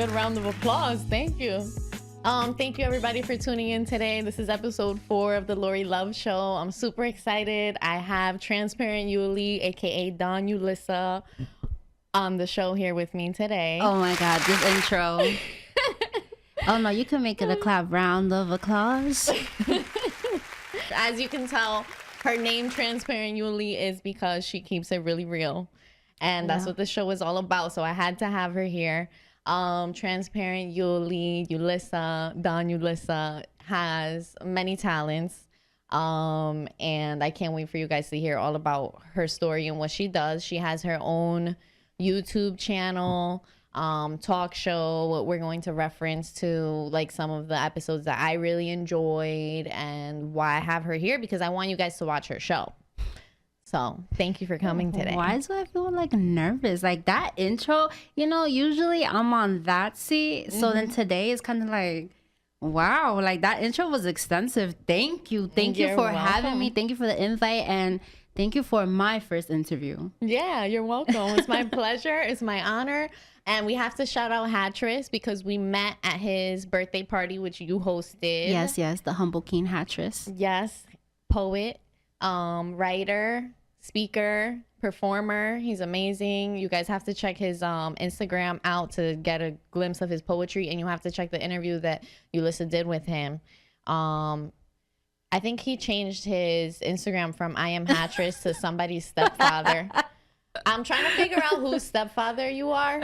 good round of applause. Thank you. Thank you everybody for tuning in today. This is episode 4 of the Lorri Love Show. I'm super excited. I have Transparent Yuli, aka Don Yulissa, on the show here with me today. Oh my God, this intro. Oh no, you can make it a clap round of applause. As you can tell, her name Transparent Yuli is because she keeps it really real. And that's what the show is all about. So I had to have her here. Transparent Yuli, Yulissa, Don Yulissa has many talents. And I can't wait for you guys to hear all about her story and what she does. She has her own YouTube channel, talk show. We're going to reference to like some of the episodes that I really enjoyed and why I have her here, because I want you guys to watch her show. So thank you for coming today. Why do I feel like nervous? Like that intro, you know, usually I'm on that seat. So then today is kind of like, wow, like that intro was extensive. Thank you. Thank you for having me. Thank you for the invite. And thank you for my first interview. Yeah, you're welcome. It's my pleasure. It's my honor. And we have to shout out Hattress because we met at his birthday party, which you hosted. Yes, the Humble King Hattress. Yes, poet, writer, speaker, performer. He's amazing. You guys have to check his Instagram out to get a glimpse of his poetry, and you have to check the interview that Yulissa did with him. I think he changed his Instagram from I am Hattress to somebody's stepfather. I'm trying to figure out whose stepfather you are.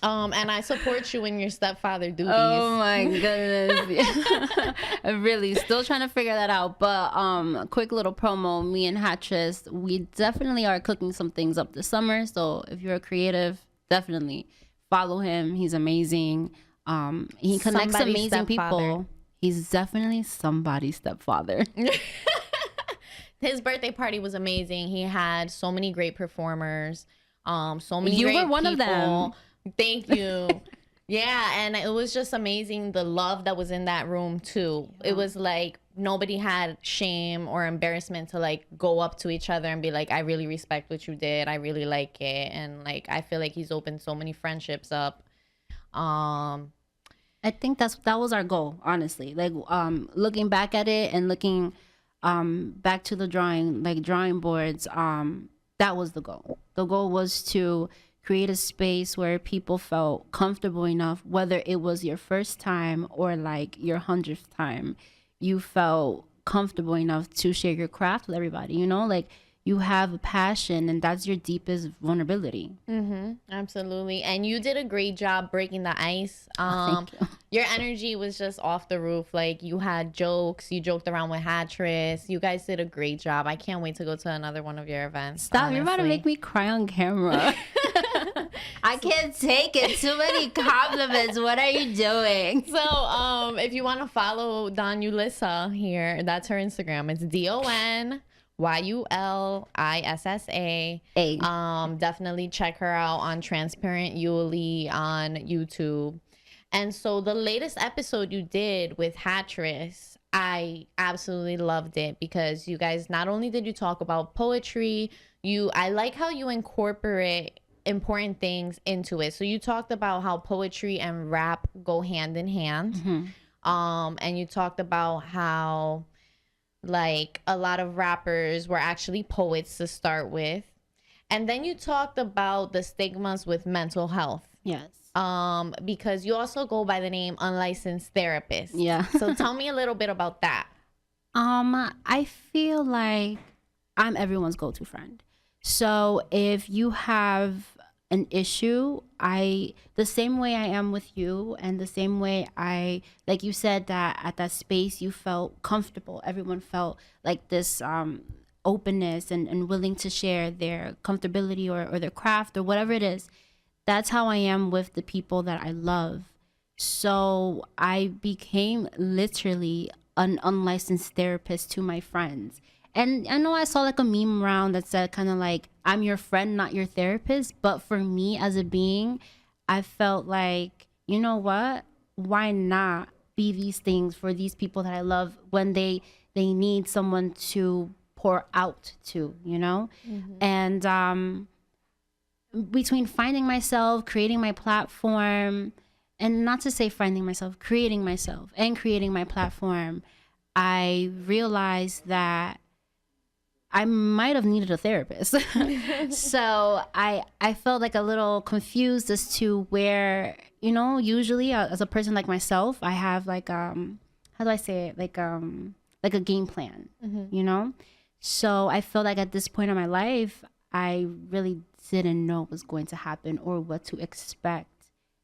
And I support you in your stepfather duties. Oh my goodness. I'm really still trying to figure that out. But quick little promo, me and Hattress, we definitely are cooking some things up this summer. So if you're a creative, definitely follow him. He's amazing. He connects Somebody's amazing stepfather. people. He's definitely somebody's stepfather. His birthday party was amazing. He had so many great performers. So many You great were one of people. them. Thank you. Yeah, and it was just amazing, the love that was in that room too. Yeah. It was like nobody had shame or embarrassment to like go up to each other and be like, I really respect what you did. I really like it. And like I feel like he's opened so many friendships up. I think that was our goal, honestly. Like looking back at it and looking back to the drawing boards, that was the goal. The goal was to create a space where people felt comfortable enough, whether it was your first time or like your 100th time, you felt comfortable enough to share your craft with everybody, you know, like you have a passion and that's your deepest vulnerability. Absolutely. And you did a great job breaking the ice. Thank you. Your energy was just off the roof. Like you had jokes, you joked around with Hattress. You guys did a great job. I can't wait to go to another one of your events. Stop, honestly. You're about to make me cry on camera. I can't take it. Too many compliments. What are you doing? So if you want to follow Don Yulissa here, that's her Instagram. It's DonYulissa. Definitely check her out on Transparent Yuli on YouTube. And so the latest episode you did with Hattress, I absolutely loved it because you guys, not only did you talk about poetry, I like how you incorporate important things into it. So you talked about how poetry and rap go hand in hand. And you talked about how like a lot of rappers were actually poets to start with. And then you talked about the stigmas with mental health. Yes. Because you also go by the name unlicensed therapist. Yeah. So tell me a little bit about that. I feel like I'm everyone's go-to friend. So if you have an issue, the same way I am with you, and the same way like you said that at that space you felt comfortable. Everyone felt like this openness and willing to share their comfortability or their craft or whatever it is. That's how I am with the people that I love. So I became literally an unlicensed therapist to my friends. And I know I saw like a meme around that said kind of like, I'm your friend, not your therapist. But for me as a being, I felt like, you know what? Why not be these things for these people that I love when they need someone to pour out to, you know? And between finding myself, creating my platform, and not to say finding myself, creating myself and creating my platform, I realized that I might have needed a therapist. So I felt like a little confused as to where, you know, usually as a person like myself, I have like how do I say it, like a game plan, you know. So I felt like at this point in my life, I really didn't know what was going to happen or what to expect,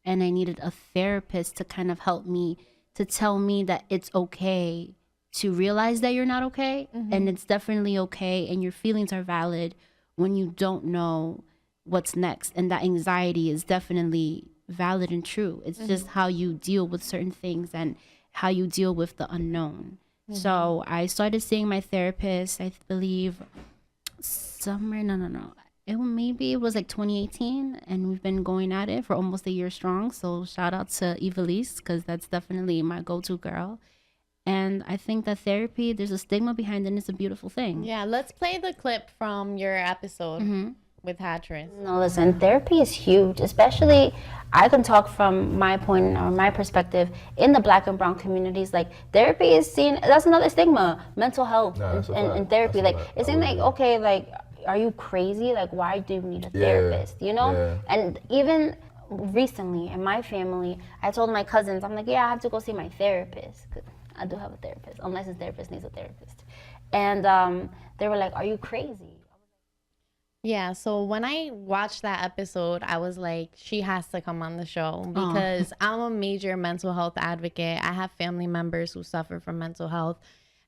and I needed a therapist to kind of help me, to tell me that it's okay to realize that you're not okay, and it's definitely okay, and your feelings are valid when you don't know what's next, and that anxiety is definitely valid and true. It's just how you deal with certain things and how you deal with the unknown. So I started seeing my therapist, I believe somewhere, no, maybe it was like 2018, and we've been going at it for almost a year strong. So shout out to Yulissa, because that's definitely my go-to girl. And I think that therapy, there's a stigma behind it, and it's a beautiful thing. Yeah, let's play the clip from your episode with Hatris. No, listen, therapy is huge, especially I can talk from my point or my perspective in the Black and brown communities. Like, therapy is seen, that's another stigma, mental health and therapy. Like, it seems like, okay, like, are you crazy? Like, why do you need a therapist, you know? Yeah. And even recently in my family, I told my cousins, I'm like, yeah, I have to go see my therapist. 'Cause I do have a therapist, unless his therapist needs a therapist. And they were like, are you crazy? Yeah, so when I watched that episode, I was like, she has to come on the show because I'm a major mental health advocate. I have family members who suffer from mental health.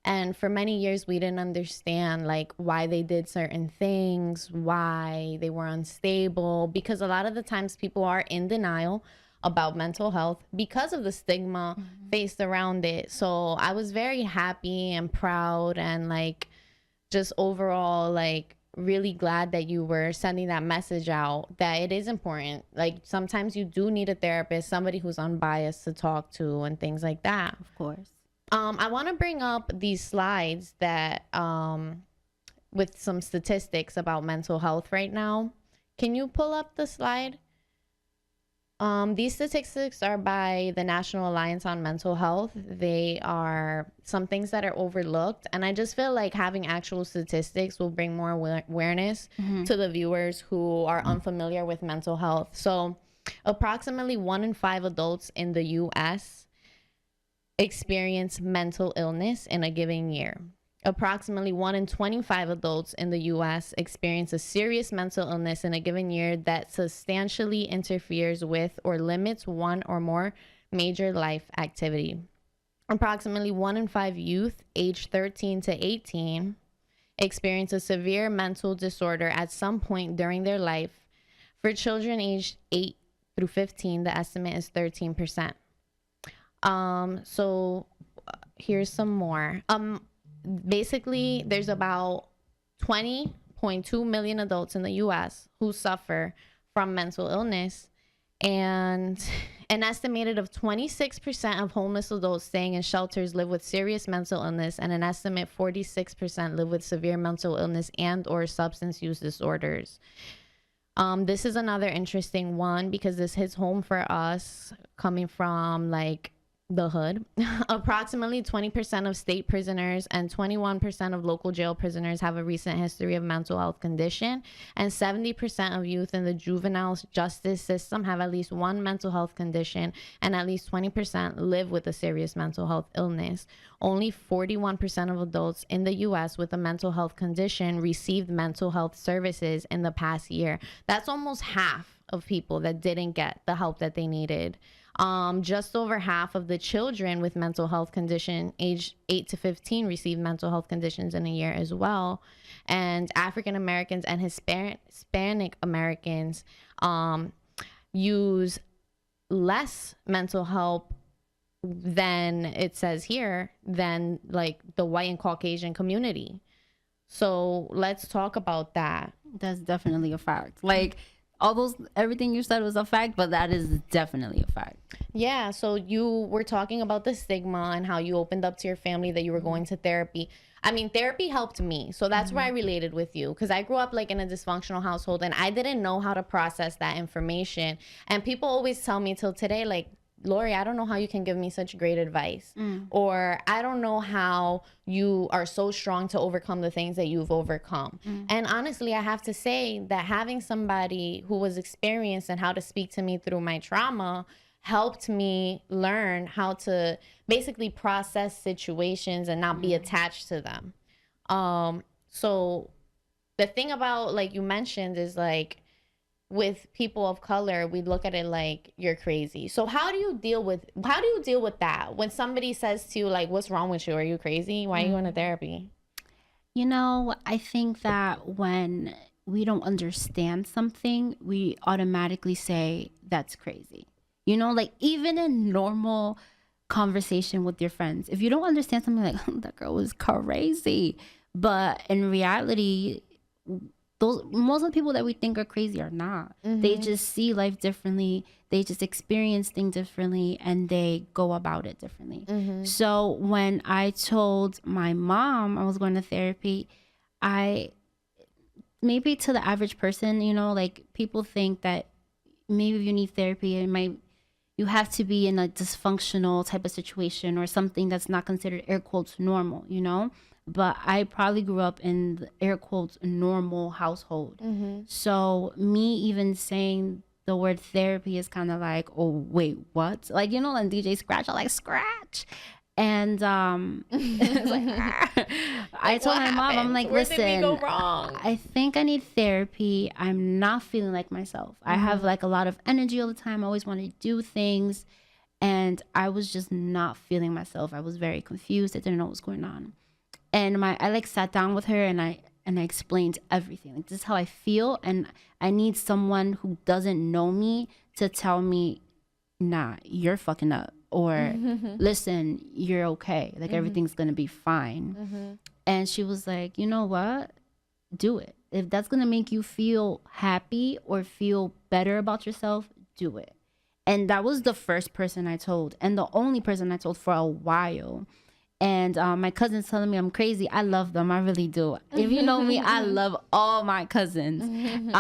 And for many years, we didn't understand like why they did certain things, why they were unstable, because a lot of the times people are in denial about mental health because of the stigma faced around it. So I was very happy and proud and like just overall like really glad that you were sending that message out that it is important. Like sometimes you do need a therapist, somebody who's unbiased to talk to and things like that. Of course. I want to bring up these slides that with some statistics about mental health right now. Can you pull up the slide? These statistics are by the National Alliance on Mental Health. They are some things that are overlooked. And I just feel like having actual statistics will bring more awareness to the viewers who are unfamiliar with mental health. So approximately 1 in 5 adults in the U.S. experience mental illness in a given year. Approximately 1 in 25 adults in the U.S. experience a serious mental illness in a given year that substantially interferes with or limits one or more major life activity. Approximately 1 in 5 youth aged 13 to 18 experience a severe mental disorder at some point during their life. For children aged 8 through 15, the estimate is 13%. So here's some more. Basically, there's about 20.2 million adults in the U.S. who suffer from mental illness, and an estimated of 26% of homeless adults staying in shelters live with serious mental illness, and an estimate 46% live with severe mental illness and or substance use disorders. This is another interesting one because this hits home for us coming from like the hood. Approximately 20% of state prisoners and 21% of local jail prisoners have a recent history of mental health condition, and 70% of youth in the juvenile justice system have at least one mental health condition, and at least 20% live with a serious mental health illness. Only 41% of adults in the U.S. with a mental health condition received mental health services in the past year. That's almost half of people that didn't get the help that they needed. Just over half of the children with mental health condition aged 8 to 15 received mental health conditions in a year as well. And African Americans and Hispanic Americans use less mental help than it says here than like the white and Caucasian community. So let's talk about that. That's definitely a fact. Like, everything you said was a fact, but that is definitely a fact. Yeah, so you were talking about the stigma and how you opened up to your family that you were going to therapy. I mean, therapy helped me. So that's where I related with you, because I grew up like in a dysfunctional household and I didn't know how to process that information. And people always tell me till today, like, Lorri, I don't know how you can give me such great advice. Or I don't know how you are so strong to overcome the things that you've overcome. And honestly, I have to say that having somebody who was experienced and how to speak to me through my trauma helped me learn how to basically process situations and not be attached to them. So the thing about, like you mentioned, is like, with people of color, we look at it like you're crazy. So how do you deal with that when somebody says to you, like, what's wrong with you? Are you crazy? Why are you going to therapy? You know, I think that when we don't understand something, we automatically say that's crazy. You know, like even in normal conversation with your friends, if you don't understand something, like, oh, that girl was crazy. But in reality, most of the people that we think are crazy are not. They just see life differently. They just experience things differently, and they go about it differently. So when I told my mom I was going to therapy, maybe to the average person, you know, like people think that maybe if you need therapy, you have to be in a dysfunctional type of situation or something that's not considered air quotes normal, you know? But I probably grew up in the air quotes normal household. So me even saying the word therapy is kind of like, oh wait, what? Like, you know, and DJ Scratch, I like Scratch. And it's like, I told my mom, I'm like, listen, where did we go listen, wrong? I think I need therapy. I'm not feeling like myself. I have like a lot of energy all the time. I always want to do things. And I was just not feeling myself. I was very confused. I didn't know what was going on. And I like sat down with her and I explained everything. Like, this is how I feel, and I need someone who doesn't know me to tell me, nah, you're fucking up, or listen, you're okay. Like everything's gonna be fine. And she was like, you know what? Do it. If that's gonna make you feel happy or feel better about yourself, do it. And that was the first person I told, and the only person I told for a while. And my cousins telling me I'm crazy. I love them. I really do. If you know me, I love all my cousins.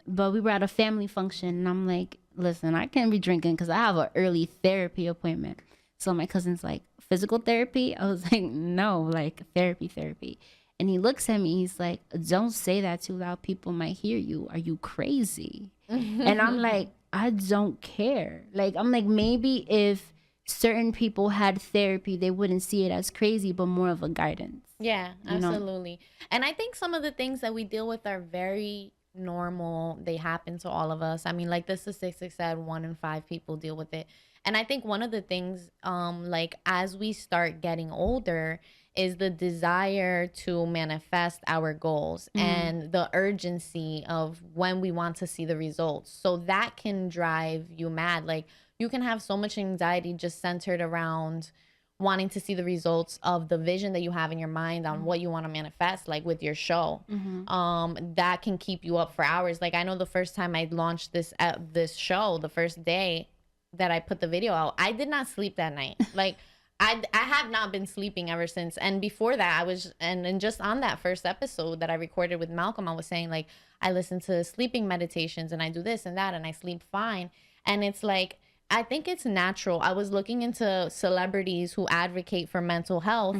But we were at a family function, and I'm like, listen, I can't be drinking because I have an early therapy appointment. So my cousin's like, physical therapy? I was like, no, like therapy. And he looks at me. He's like, don't say that too loud. People might hear you. Are you crazy? And I'm like, I don't care. Like, I'm like, maybe if certain people had therapy, they wouldn't see it as crazy, but more of a guidance. Yeah, absolutely. And I think some of the things that we deal with are very normal. They happen to all of us. I mean, like the statistics said, 1 in 5 people deal with it. And I think one of the things, like as we start getting older, is the desire to manifest our goals and the urgency of when we want to see the results. So that can drive you mad. Like, you can have so much anxiety just centered around wanting to see the results of the vision that you have in your mind on what you want to manifest, like with your show. That can keep you up for hours. Like, I know the first time I launched this show, the first day that I put the video out, I did not sleep that night. Like, I have not been sleeping ever since. And before that, I was, and just on that first episode that I recorded with Malcolm, I was saying, like, I listen to sleeping meditations and I do this and that and I sleep fine. And it's like, I think it's natural. I was looking into celebrities who advocate for mental health,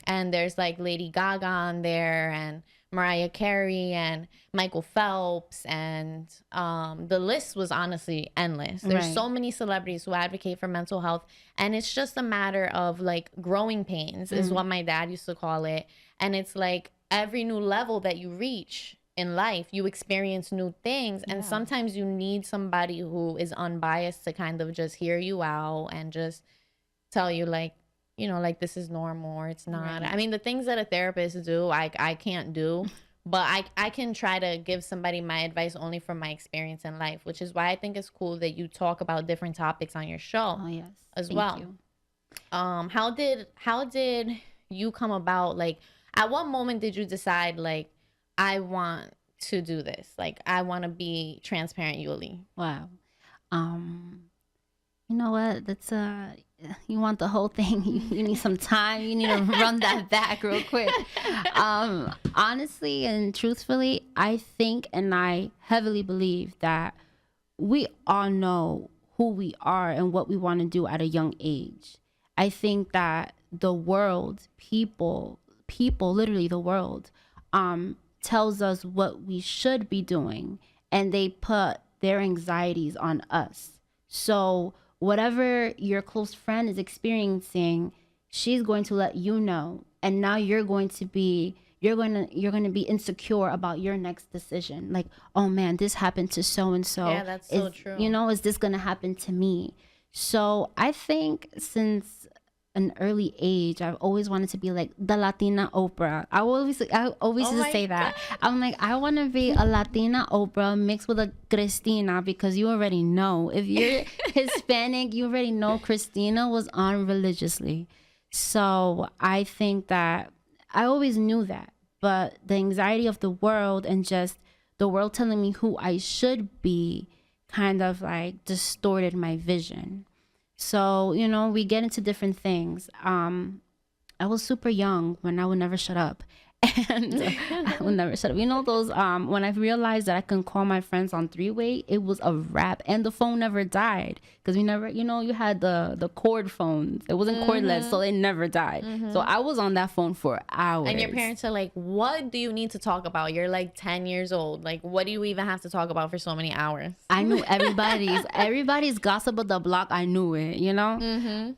and there's like Lady Gaga on there, and Mariah Carey, and Michael Phelps, and the list was honestly endless. There's so many celebrities who advocate for mental health, and it's just a matter of like growing pains is what my dad used to call it. And it's like every new level that you reach in life, you experience new things, and sometimes you need somebody who is unbiased to kind of just hear you out and just tell you, like, you know, like, this is normal or it's not. I mean, the things that a therapist do, I can't do, but I can try to give somebody my advice only from my experience in life, which is why I think it's cool that you talk about different topics on your show. Oh yes, as thank well. you. How did you come about? Like, at what moment did you decide, like, I want to do this? Like, I want to be transparent, Yuli. Wow. You know what? That's you want the whole thing. You need some time. You need to run that back real quick. Honestly and truthfully, I think and I heavily believe that we all know who we are and what we want to do at a young age. I think that the world, people, literally the world, tells us what we should be doing, and they put their anxieties on us. So whatever your close friend is experiencing, she's going to let you know, and now you're going to be insecure about your next decision. Like, oh man, this happened to so and so. Yeah, that's so true. You know, is this gonna happen to me? So I think since an early age, I've always wanted to be like the Latina Oprah. I always used to say that. I'm like, I want to be a Latina Oprah mixed with a Christina, because you already know, if you're Hispanic, you already know Christina was on religiously. So I think that I always knew that, but the anxiety of the world and just the world telling me who I should be kind of like distorted my vision. So, you know, we get into different things. I was super young when I would never shut up. And I would never shut up. You know those, when I realized that I can call my friends on three-way, it was a wrap. And the phone never died. Because we never, you know, you had the cord phones. It wasn't cordless, so it never died. So I was on that phone for hours. And your parents are like, what do you need to talk about? You're like 10 years old. Like, what do you even have to talk about for so many hours? I knew everybody's gossip of the block. I knew it, you know?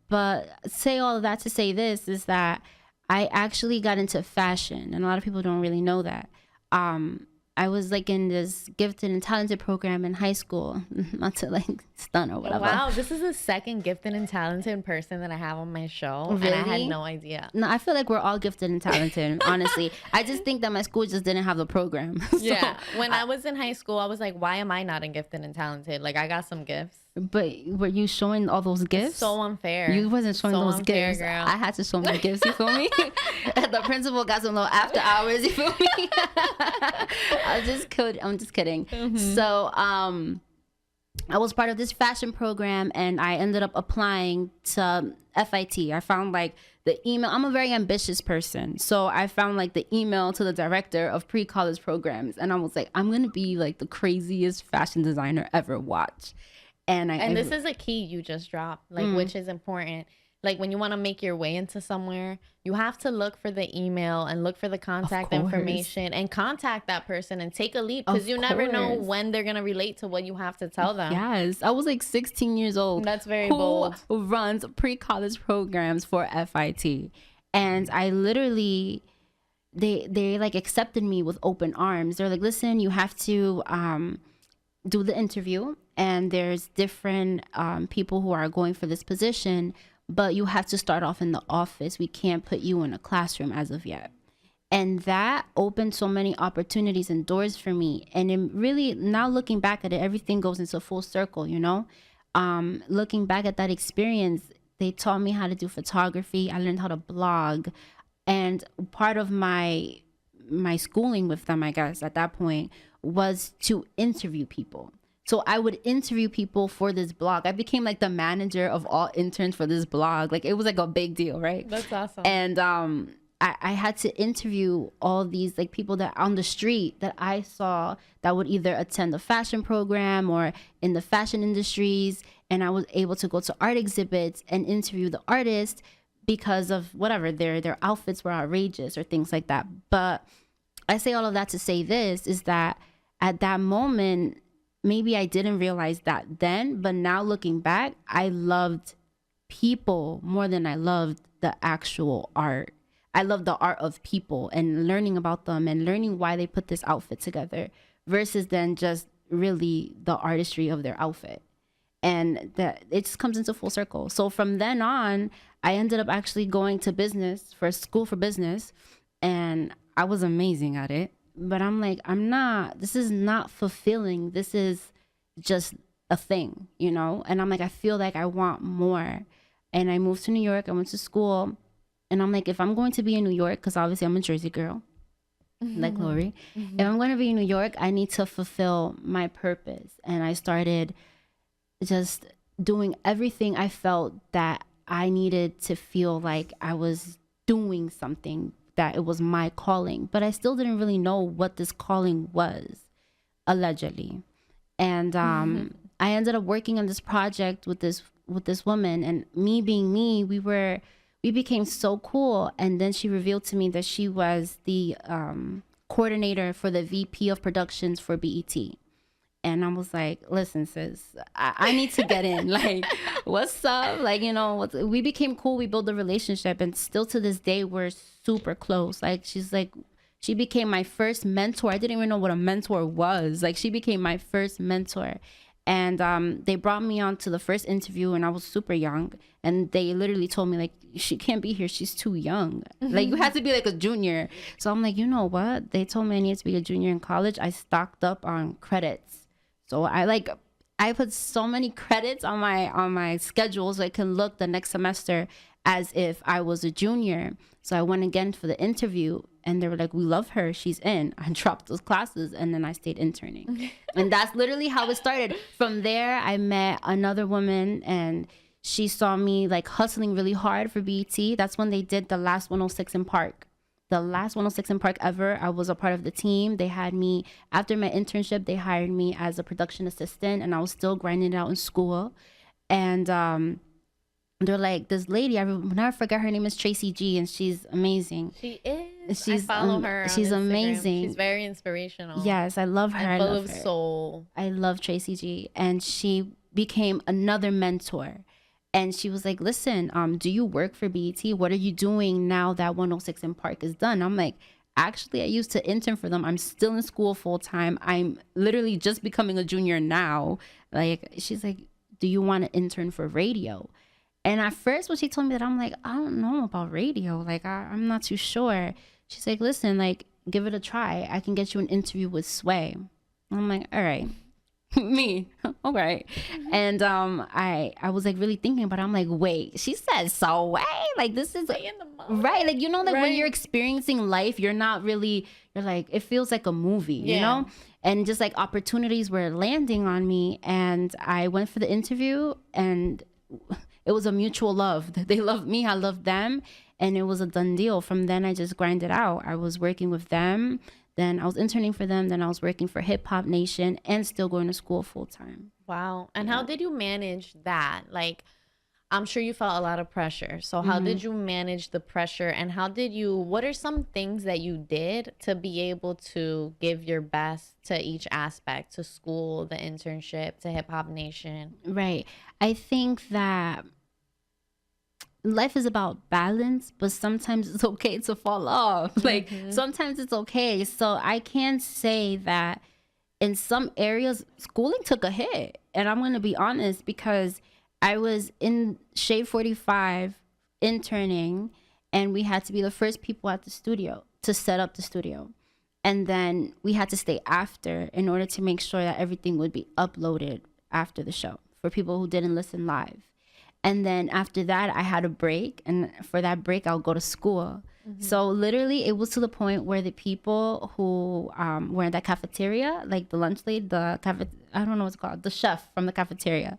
But say all of that to say this is that I actually got into fashion, and a lot of people don't really know that. I was like in this gifted and talented program in high school, not to like stun or whatever. Wow, this is the second gifted and talented person that I have on my show. Really? And I had no idea. No, I feel like we're all gifted and talented, honestly. I just think that my school just didn't have the program. Yeah. When I was in high school, I was like, why am I not in gifted and talented? Like, I got some gifts. But were you showing all those gifts? It's so unfair. You wasn't showing those unfair, gifts. girl. I had to show my gifts, you feel me? The principal got some little after hours, you feel me? I'm just kidding. So I was part of this fashion program, and I ended up applying to F.I.T. I found like the email. I'm a very ambitious person, so I found like the email to the director of pre-college programs, and I was like, I'm gonna be like the craziest fashion designer ever. Watch. And this is a key you just dropped, like, which is important. Like, when you want to make your way into somewhere, you have to look for the email and look for the contact information and contact that person and take a leap, because you never know when they're going to relate to what you have to tell them. Yes. I was like 16 years old. That's very bold. Who runs pre-college programs for F.I.T. And I literally, they like accepted me with open arms. They're like, listen, you have to do the interview, and there's different people who are going for this position, but you have to start off in the office. We can't put you in a classroom as of yet. And that opened so many opportunities and doors for me. And it really, now looking back at it, everything goes into full circle, you know? Looking back at that experience, they taught me how to do photography. I learned how to blog. And part of my schooling with them, I guess, at that point, was to interview people. So I would interview people for this blog. I became like the manager of all interns for this blog. Like, it was like a big deal, right? That's awesome. And I had to interview all these like people that on the street that I saw that would either attend a fashion program or in the fashion industries. And I was able to go to art exhibits and interview the artists because of whatever, their outfits were outrageous or things like that. But I say all of that to say this is that at that moment, maybe I didn't realize that then, but now looking back, I loved people more than I loved the actual art. I love the art of people and learning about them and learning why they put this outfit together versus then just really the artistry of their outfit. And that it just comes into full circle. So from then on, I ended up actually going to business for school for business, and I was amazing at it. But I'm like, this is not fulfilling. This is just a thing, you know? And I'm like, I feel like I want more. And I moved to New York. I went to school. And I'm like, if I'm going to be in New York, because obviously I'm a Jersey girl, like Lorri. If I'm going to be in New York, I need to fulfill my purpose. And I started just doing everything I felt that I needed to feel like I was doing something, that it was my calling. But I still didn't really know what this calling was, allegedly. And I ended up working on this project with this woman, and me being me, we became so cool. And then she revealed to me that she was the coordinator for the VP of productions for BET. And I was like, listen, sis, I need to get in. Like, what's up? Like, you know, we became cool. We built a relationship. And still to this day, we're super close. Like, she became my first mentor. I didn't even know what a mentor was. Like, she became my first mentor. And they brought me on to the first interview, and I was super young. And they literally told me, like, she can't be here. She's too young. Like, you have to be like a junior. So I'm like, you know what? They told me I needed to be a junior in college. I stocked up on credits. So I put so many credits on my schedule so I can look the next semester as if I was a junior. So I went again for the interview, and they were like, we love her, she's in. I dropped those classes, and then I stayed interning. And that's literally how it started. From there, I met another woman, and she saw me like hustling really hard for BET. That's when they did the last 106 in Park. The last 106 in Park ever. I was a part of the team. They had me, after my internship, they hired me as a production assistant, and I was still grinding it out in school. And they're like, this lady, I will never forget, her name is Tracy G, and she's amazing. She is. I follow her on she's Instagram. Amazing. She's very inspirational. Yes, I love her. And I full love of her. soul. I love Tracy G, and she became another mentor. And she was like, listen, do you work for BET? What are you doing now that 106 in Park is done? I'm like, actually, I used to intern for them. I'm still in school full time. I'm literally just becoming a junior now. Like, she's like, do you want to intern for radio? And at first, when she told me that, I'm like, I don't know about radio. Like, I'm not too sure. She's like, listen, like, give it a try. I can get you an interview with Sway. I'm like, all right. Me, okay. And I was like really thinking, but I'm like, wait, she said so way, like this is in the moment. Right, like, you know, like Right. when you're experiencing life, you're like, it feels like a movie, you know. And just like opportunities were landing on me, and I went for the interview, and it was a mutual love. They loved me, I loved them, and it was a done deal. From then I just grinded out. I was working with them, then I was interning for them, then I was working for Hip Hop Nation, and still going to school full time. Wow. And how did you manage that? Like, I'm sure you felt a lot of pressure. So how did you manage the pressure, and what are some things that you did to be able to give your best to each aspect, to school, the internship, to Hip Hop Nation? Right. I think that life is about balance, but sometimes it's okay to fall off. Like, sometimes it's okay. So I can say that in some areas, schooling took a hit. And I'm going to be honest, because I was in Shade 45 interning, and we had to be the first people at the studio to set up the studio. And then we had to stay after in order to make sure that everything would be uploaded after the show for people who didn't listen live. And then after that, I had a break. And for that break, I'll go to school. So literally, it was to the point where the people who were in that cafeteria, like the lunch lady, I don't know what's called, the chef from the cafeteria,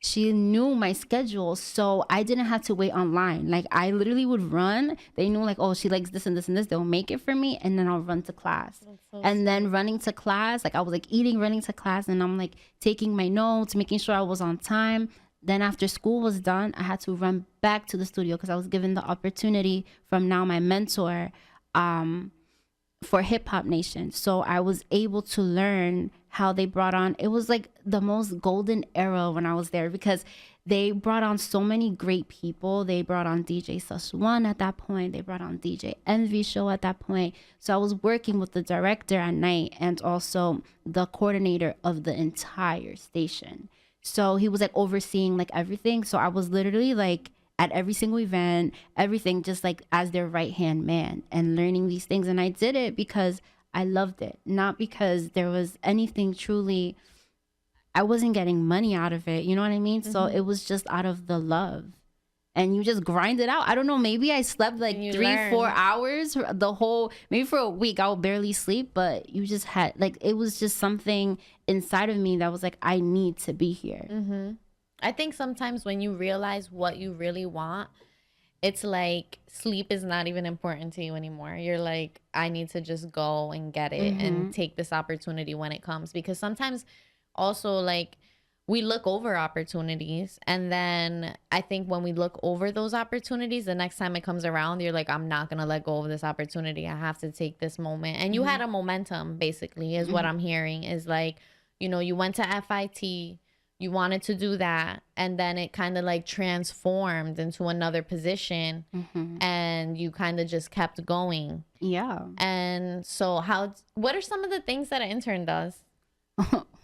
she knew my schedule. So I didn't have to wait online. Like, I literally would run. They knew, like, oh, she likes this and this and this. They'll make it for me. And then I'll run to class. And then running to class, like, I was like eating, running to class. And I'm like taking my notes, making sure I was on time. Then after school was done, I had to run back to the studio because I was given the opportunity from now my mentor for Hip Hop Nation. So I was able to learn how they brought on, it was like the most golden era when I was there, because they brought on so many great people. They brought on DJ Sus One at that point. They brought on DJ Envy Show at that point. So I was working with the director at night and also the coordinator of the entire station. So he was like overseeing like everything. So I was literally like at every single event, everything, just like as their right hand man and learning these things. And I did it because I loved it, not because there was anything truly, I wasn't getting money out of it. You know what I mean? So it was just out of the love. and you just grind it out. I don't know, maybe I slept like 3-4 hours the whole, maybe for a week I would barely sleep, but you just had like, it was just something inside of me that was like, I need to be here. I think sometimes when you realize what you really want, it's like sleep is not even important to you anymore. You're like, I need to just go and get it and take this opportunity when it comes. Because sometimes also like we look over opportunities, and then I think when we look over those opportunities, the next time it comes around, you're like, I'm not gonna let go of this opportunity. I have to take this moment. And you had a momentum, basically, is what I'm hearing, is like, you know, you went to F.I.T, you wanted to do that, and then it kind of like transformed into another position, and you kind of just kept going. Yeah. And so what are some of the things that an intern does?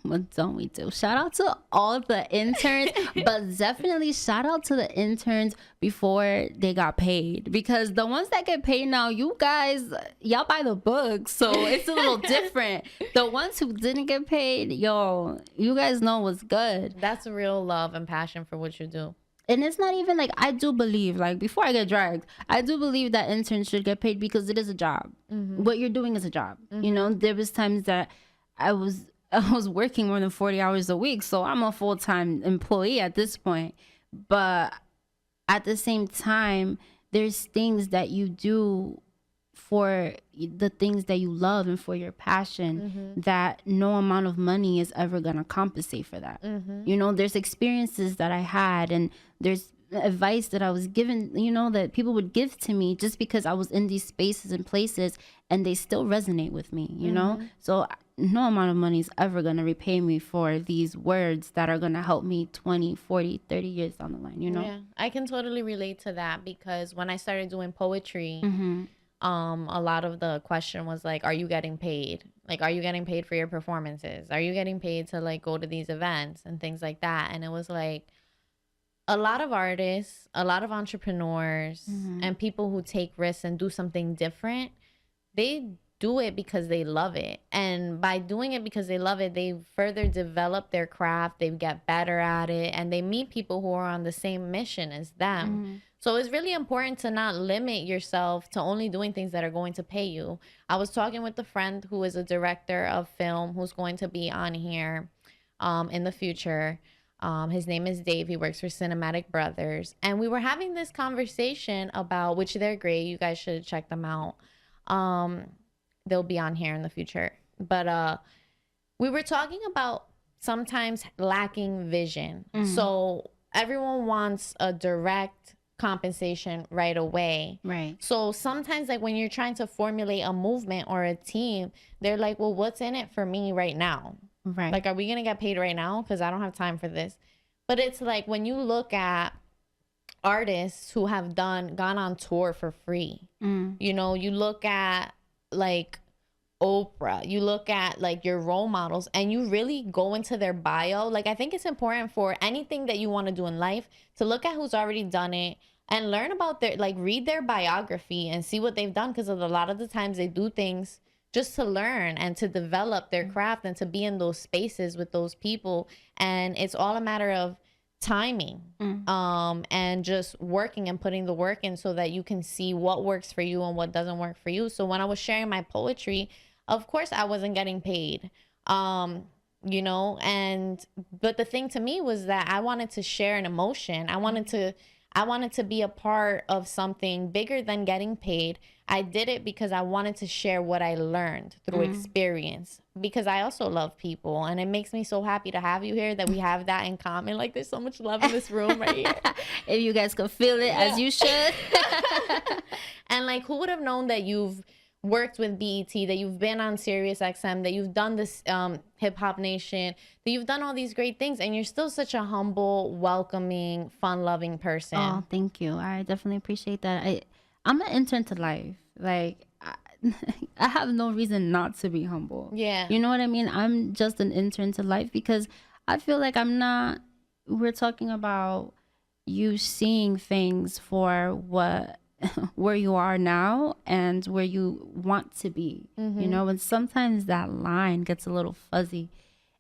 What don't we do? Shout out to all the interns, but definitely shout out to the interns before they got paid, because the ones that get paid now, you guys, y'all buy the books, so it's a little different. The ones who didn't get paid, yo, you guys know what's good. That's real love and passion for what you do. And it's not even like, I do believe, like, before I get dragged, I do believe that interns should get paid because it is a job. What you're doing is a job. You know, there was times that I was working more than 40 hours a week, so I'm a full-time employee at this point. But at the same time, there's things that you do for the things that you love and for your passion that no amount of money is ever going to compensate for that. You know, there's experiences that I had, and there's advice that I was given, you know, that people would give to me just because I was in these spaces and places, and they still resonate with me, you know? So no amount of money is ever going to repay me for these words that are going to help me 20, 40, 30 years down the line, you know? Yeah, I can totally relate to that, because when I started doing poetry, a lot of the question was like, are you getting paid? Like, are you getting paid for your performances? Are you getting paid to like go to these events and things like that? And it was like, a lot of artists, a lot of entrepreneurs, and people who take risks and do something different, they do it because they love it. And by doing it because they love it, they further develop their craft, they get better at it, and they meet people who are on the same mission as them. So it's really important to not limit yourself to only doing things that are going to pay you. I was talking with a friend who is a director of film who's going to be on here in the future. His name is Dave. He works for Cinematic Brothers. And we were having this conversation about, which they're great. You guys should check them out. They'll be on here in the future. But we were talking about sometimes lacking vision. So everyone wants a direct compensation right away. Right. So sometimes, like, when you're trying to formulate a movement or a team, they're like, well, what's in it for me right now? Right. Like, are we going to get paid right now? Because I don't have time for this. But it's like, when you look at artists who have gone on tour for free, you know, you look at like Oprah, you look at like your role models, and you really go into their bio. Like, I think it's important for anything that you want to do in life to look at who's already done it and learn about their, like, read their biography and see what they've done. Because a lot of the times they do things just to learn and to develop their craft and to be in those spaces with those people. And it's all a matter of timing, and just working and putting the work in so that you can see what works for you and what doesn't work for you. So when I was sharing my poetry, of course I wasn't getting paid, you know, but the thing to me was that I wanted to share an emotion. I wanted to be a part of something bigger than getting paid. I did it because I wanted to share what I learned through experience, because I also love people, and it makes me so happy to have you here, that we have that in common. Like, there's so much love in this room right here. If you guys could feel it, as you should. And like, who would have known that you've worked with BET, that you've been on Sirius XM, that you've done this Hip Hop Nation, that you've done all these great things, and you're still such a humble, welcoming, fun-loving person. Oh, thank you. I definitely appreciate that. I'm an intern to life. Like, I have no reason not to be humble. Yeah. You know what I mean? I'm just an intern to life, because I feel like we're talking about you seeing things for where you are now and where you want to be, you know, and sometimes that line gets a little fuzzy.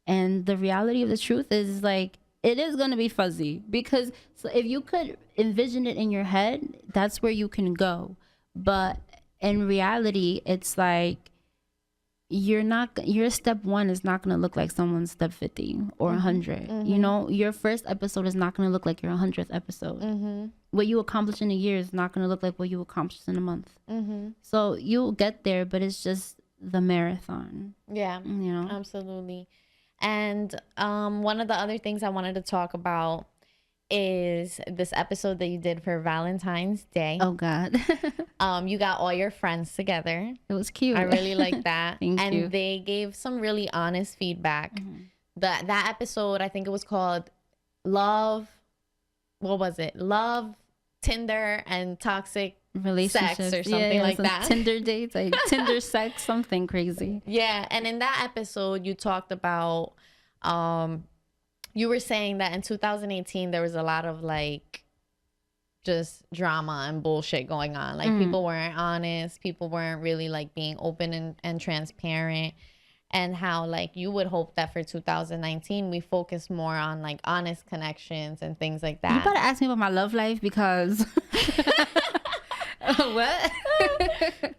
And the reality of the truth is, like, it is going to be fuzzy, because so if you could envision it in your head, that's where you can go. But in reality, it's like your step 1 is not going to look like someone's step 50 or 100. You know, your first episode is not going to look like your 100th episode. What you accomplish in a year is not going to look like what you accomplish in a month. So you'll get there, but it's just the marathon. Yeah, you know, absolutely. And one of the other things I wanted to talk about is this episode that you did for Valentine's Day. Oh God. You got all your friends together. It was cute. I really like that. Thank you. And they gave some really honest feedback. That episode, I think it was called Love, what was it? Love, Tinder, and Toxic Relationships Sex or something like that. Tinder dates, like Tinder sex, something crazy. Yeah. And in that episode, you talked about you were saying that in 2018 there was a lot of like just drama and bullshit going on. Like people weren't honest, people weren't really like being open and transparent, and how like you would hope that for 2019 we focus more on like honest connections and things like that. You better ask me about my love life, because what?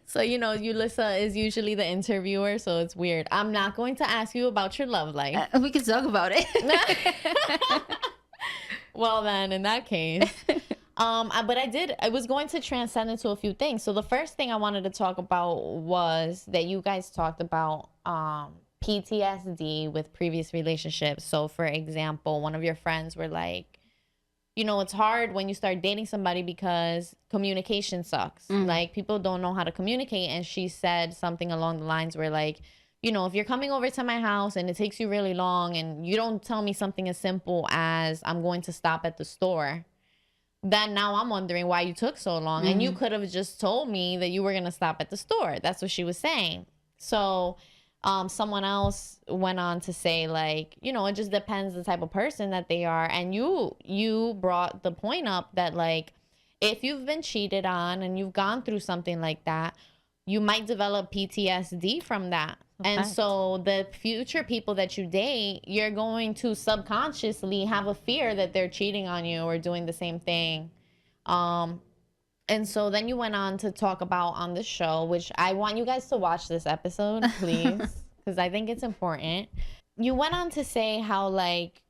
So, you know, Yulissa is usually the interviewer, so it's weird. I'm not going to ask you about your love life. We can talk about it. Well, then, in that case. But I was going to transcend into a few things. So the first thing I wanted to talk about was that you guys talked about PTSD with previous relationships. So, for example, one of your friends were like, you know, it's hard when you start dating somebody because communication sucks. Like, people don't know how to communicate. And she said something along the lines where, like, you know, if you're coming over to my house and it takes you really long and you don't tell me something as simple as I'm going to stop at the store, then now I'm wondering why you took so long. And you could have just told me that you were going to stop at the store. That's what she was saying. So someone else went on to say, like, you know, it just depends the type of person that they are. And you brought the point up that, like, if you've been cheated on and you've gone through something like that, you might develop PTSD from that. And so the future people that you date, you're going to subconsciously have a fear that they're cheating on you or doing the same thing. And so then you went on to talk about on the show, which I want you guys to watch this episode, please, because I think it's important. You went on to say how, like,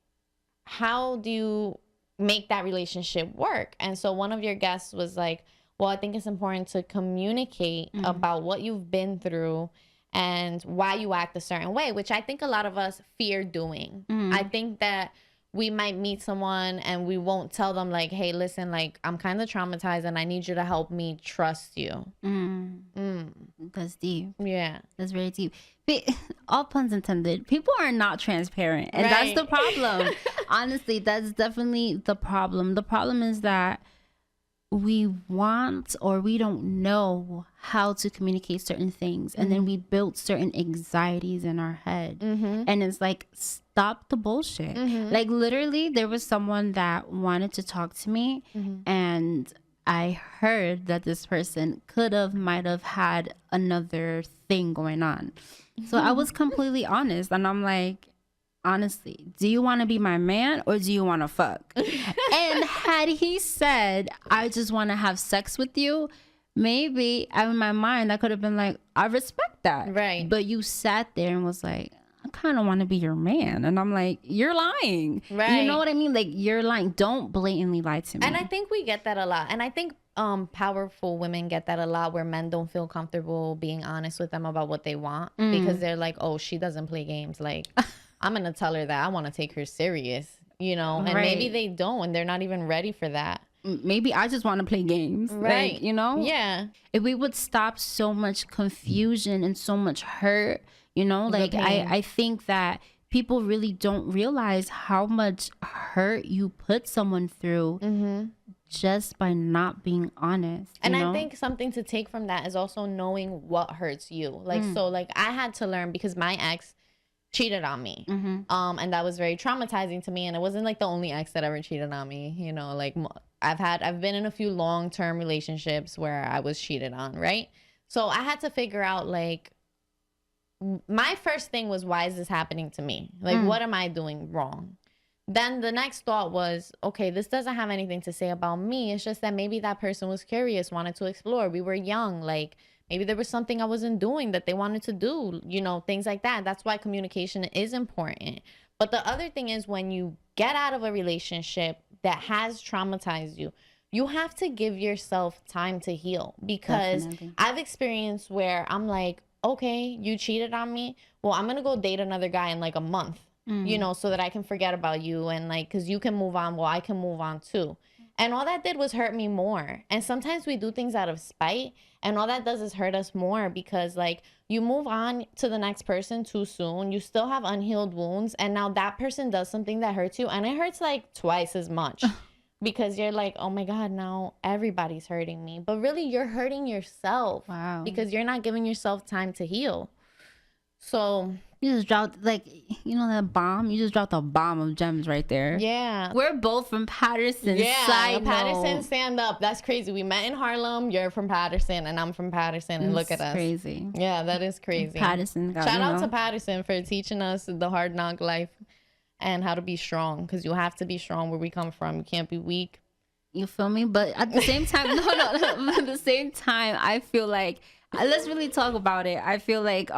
how do you make that relationship work? And so one of your guests was like, well, I think it's important to communicate about what you've been through and why you act a certain way, which I think a lot of us fear doing. I think that we might meet someone and we won't tell them, like, hey, listen, like, I'm kind of traumatized and I need you to help me trust you. That's deep. Yeah. That's very deep. All puns intended. People are not transparent. And that's the problem. Honestly, that's definitely the problem. The problem is that we want, or we don't know how to communicate certain things, and then we build certain anxieties in our head, and it's like, stop the bullshit. Like, literally, there was someone that wanted to talk to me, and I heard that this person might have had another thing going on. So I was completely honest, and I'm like, honestly, do you want to be my man or do you want to fuck? And had he said, I just want to have sex with you, maybe in my mind I could have been like, I respect that. Right. But you sat there and was like, I kind of want to be your man. And I'm like, you're lying. Right. You know what I mean? Like, you're lying. Don't blatantly lie to me. And I think we get that a lot. And I think powerful women get that a lot, where men don't feel comfortable being honest with them about what they want, because they're like, oh, she doesn't play games. Like, I'm going to tell her that I want to take her serious, you know, and maybe they don't, and they're not even ready for that. Maybe I just want to play games. Right. Like, you know? Yeah. If we would stop so much confusion and so much hurt, you know, like, I think that people really don't realize how much hurt you put someone through just by not being honest. And I think something to take from that is also knowing what hurts you. Like, so, like, I had to learn, because my ex cheated on me, and that was very traumatizing to me. And it wasn't like the only ex that ever cheated on me, you know. Like, I've been in a few long-term relationships where I was cheated on, right? So I had to figure out, like, my first thing was, why is this happening to me? Like, what am I doing wrong? then the next thought was, okay, this doesn't have anything to say about me. It's just that maybe that person was curious, wanted to explore. We were young. Like, maybe there was something I wasn't doing that they wanted to do, you know, things like that. That's why communication is important. But the other thing is, when you get out of a relationship that has traumatized you, you have to give yourself time to heal. Because Definitely. I've experienced where I'm like, okay, you cheated on me. Well, I'm going to go date another guy in like a month, you know, so that I can forget about you. And like, because you can move on. Well, I can move on too. And all that did was hurt me more. And sometimes we do things out of spite. And all that does is hurt us more, because like, you move on to the next person too soon. You still have unhealed wounds. And now that person does something that hurts you. And it hurts like twice as much. Because you're like, oh my God, now everybody's hurting me. But really, you're hurting yourself. Wow. Because you're not giving yourself time to heal. So You just dropped, like, you know, that bomb? You just dropped a bomb of gems right there. yeah. We're both from Patterson. Yeah, Side Patterson, note. stand up. That's crazy. We met in Harlem. You're from Patterson, and I'm from Patterson. And look at It's us. crazy. Yeah, that is crazy. Patterson. Got, Shout you out know. to Patterson for teaching us the hard knock life and how to be strong. Because you have to be strong where we come from. You can't be weak. You feel me? But at the same time, no. At the same time, I feel like, let's really talk about it. I feel like,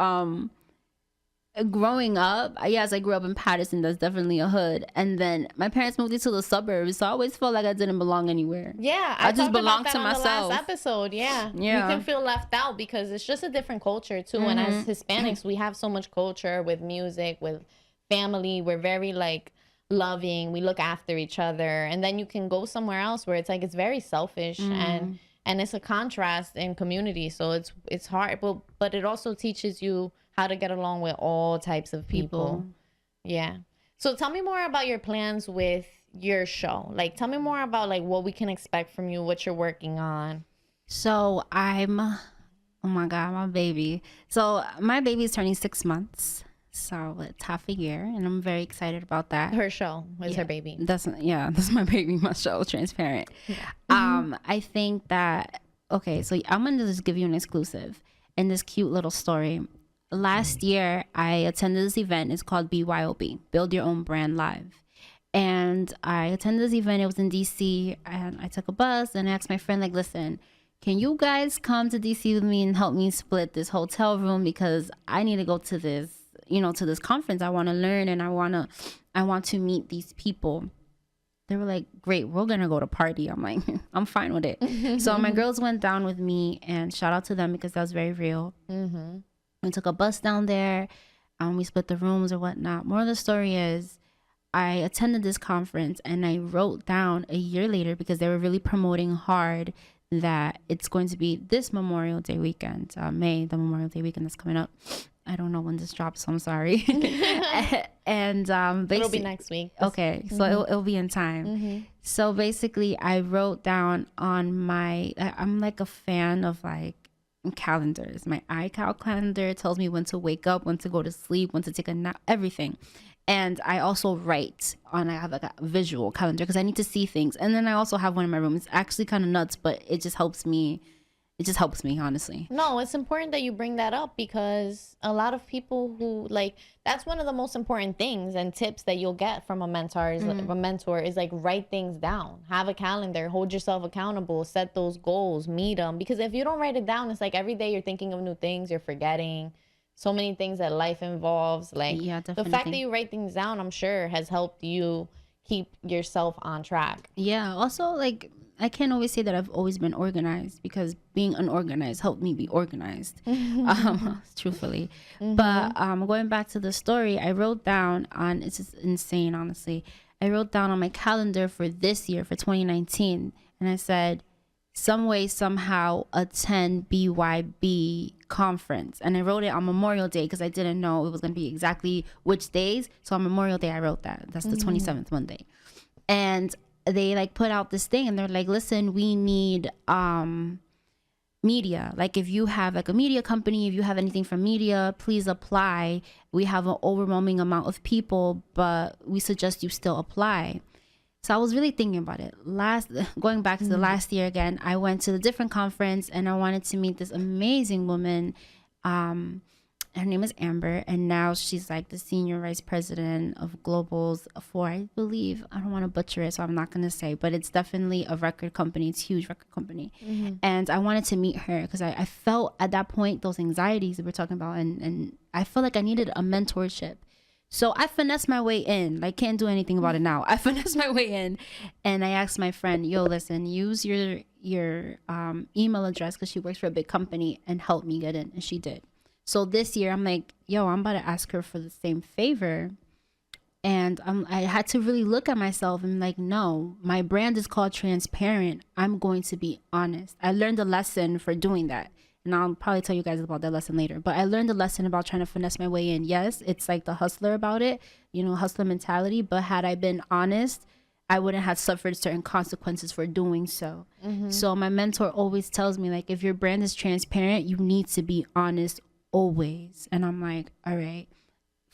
growing up, yes, I grew up in Patterson. That's definitely a hood. And then my parents moved into the suburbs, so I always felt like I didn't belong anywhere. Yeah, I just talked belong about that to on myself. The last episode, yeah. Yeah. You can feel left out because it's just a different culture too. And as Hispanics, we have so much culture with music, with family. We're very like loving. We look after each other. And then you can go somewhere else where it's like it's very selfish and it's a contrast in community. So it's hard, but it also teaches you how to get along with all types of people. Yeah. So tell me more about your plans with your show. Like, tell me more about like what we can expect from you, what you're working on. So oh my God, my baby. So my baby's turning 6 months. So it's half a year, and I'm very excited about that. Her show is her baby. That's my baby, my show, transparent. I think that, okay, so I'm gonna just give you an exclusive in this cute little story. Last year, I attended this event. It's called B.Y.O.B, Build Your Own Brand Live. And I attended this event. It was in DC, and I took a bus and I asked my friend, like, listen, can you guys come to DC with me and help me split this hotel room, because I need to go to this, you know, to this conference. I want to learn, and I want to meet these people. They were like, great, we're gonna go to party. I'm like, I'm fine with it. So my girls went down with me, and shout out to them, because that was very real. We took a bus down there, we split the rooms or whatnot. More of the story is, I attended this conference, and I wrote down a year later, because they were really promoting hard that it's going to be this Memorial Day weekend, May, the Memorial Day weekend that's coming up. I don't know when this drops, so I'm sorry. And basically, It'll be next week. Okay, so it'll be in time. So basically, I wrote down on I'm like a fan of like calendars. My iCal calendar tells me when to wake up, when to go to sleep, when to take a nap, everything. And I also write I have like a visual calendar, because I need to see things. And then I also have one in my room. It's actually kind of nuts, but it just helps me. It just helps me, honestly. No, it's important that you bring that up, because a lot of people who like, that's one of the most important things and tips that you'll get from a mentor is like, write things down, have a calendar, hold yourself accountable, set those goals, meet them. Because if you don't write it down, it's like every day you're thinking of new things, you're forgetting so many things that life involves. Like, Yeah, the definitely. fact that you write things down, I'm sure has helped you keep yourself on track. Yeah. Also, like, I can't always say that I've always been organized, because being unorganized helped me be organized, truthfully. But going back to the story, I wrote down it's just insane, honestly. I wrote down on my calendar for this year, for 2019, and I said, some way, somehow attend B.Y.B conference. And I wrote it on Memorial Day, because I didn't know it was going to be exactly which days. So on Memorial Day, I wrote that. That's the 27th Monday. And they like put out this thing, and they're like, listen, we need media. Like, if you have like a media company, if you have anything from media, please apply. We have an overwhelming amount of people, but we suggest you still apply. So I was really thinking about it. Going back to the last year again, I went to a different conference, and I wanted to meet this amazing woman. her name is Amber, and now she's like the senior vice president of globals for, I believe, I don't want to butcher it, so I'm not going to say, but it's definitely a record company. It's a huge record company. And I wanted to meet her because I felt at that point those anxieties that we're talking about, and I felt like I needed a mentorship. So I finessed my way in. Like, can't do anything about it now. I finessed my way in, and I asked my friend, yo, listen, use your email address, because she works for a big company, and help me get in. And she did. So this year I'm like, yo, I'm about to ask her for the same favor. And I had to really look at myself and like, no, my brand is called transparent. I'm going to be honest. I learned a lesson for doing that. And I'll probably tell you guys about that lesson later. But I learned a lesson about trying to finesse my way in. Yes, it's like the hustler about it, you know, hustler mentality. But had I been honest, I wouldn't have suffered certain consequences for doing so. So my mentor always tells me, like, if your brand is transparent, you need to be honest always. And I'm like, all right,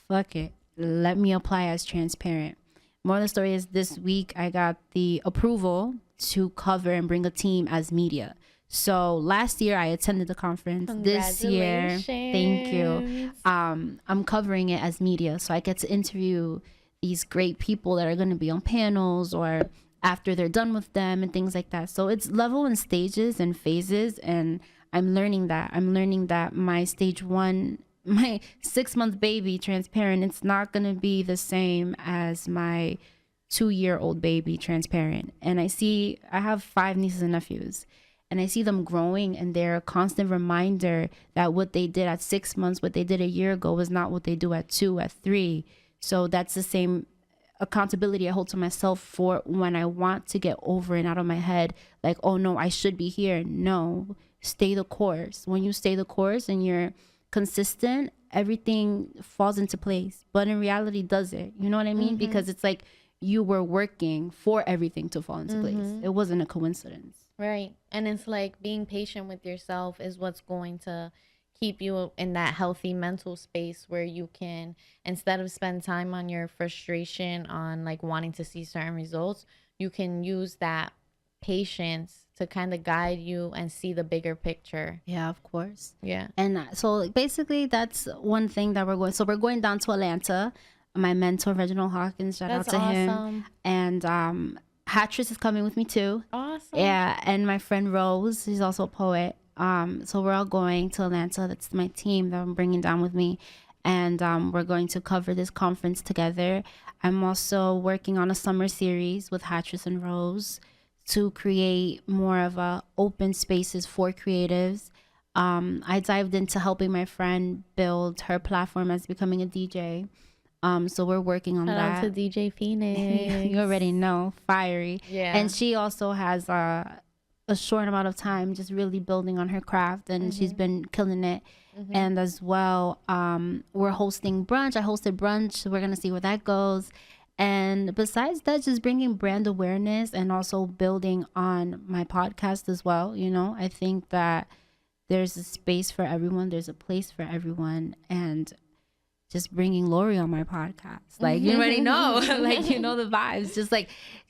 fuck it. Let me apply as transparent. More of the story is this week I got the approval to cover and bring a team as media. So last year I attended the conference. This year, thank you. I'm covering it as media. So I get to interview these great people that are going to be on panels or after they're done with them and things like that. So it's level and stages and phases. And I'm learning that. My stage one, my 6-month baby, transparent, it's not going to be the same as my 2-year-old baby, transparent. And I have 5 nieces and nephews. And I see them growing, and they're a constant reminder that what they did at 6 months, what they did a year ago, was not what they do at 2, at 3. So that's the same accountability I hold to myself for when I want to get over and out of my head. Like, oh no, I should be here. No, stay the course. When you stay the course and you're consistent, everything falls into place. But in reality, does it? You know what I mean? Because it's like you were working for everything to fall into place. It wasn't a coincidence. Right. And it's like being patient with yourself is what's going to keep you in that healthy mental space where you can, instead of spend time on your frustration on like wanting to see certain results, you can use that patience to kind of guide you and see the bigger picture. Yeah, of course. Yeah. And so basically that's one thing that we're going down to Atlanta. My mentor, Reginald Hawkins, shout out to him. And Hatris is coming with me too. Awesome. Yeah, and my friend Rose, she's also a poet. So we're all going to Atlanta. That's my team that I'm bringing down with me. And we're going to cover this conference together. I'm also working on a summer series with Hatris and Rose to create more of a open spaces for creatives. I dived into helping my friend build her platform as becoming a DJ. So we're working on that. Shout out to DJ Phoenix. You already know, fiery. Yeah. And she also has a short amount of time just really building on her craft, and she's been killing it. And as well, we're hosting brunch. I hosted brunch. We're gonna see where that goes. And besides that, just bringing brand awareness and also building on my podcast as well. You know, I think that there's a space for everyone. There's a place for everyone. And just bringing Lorri on my podcast, like, you already know, like, you know, the vibes,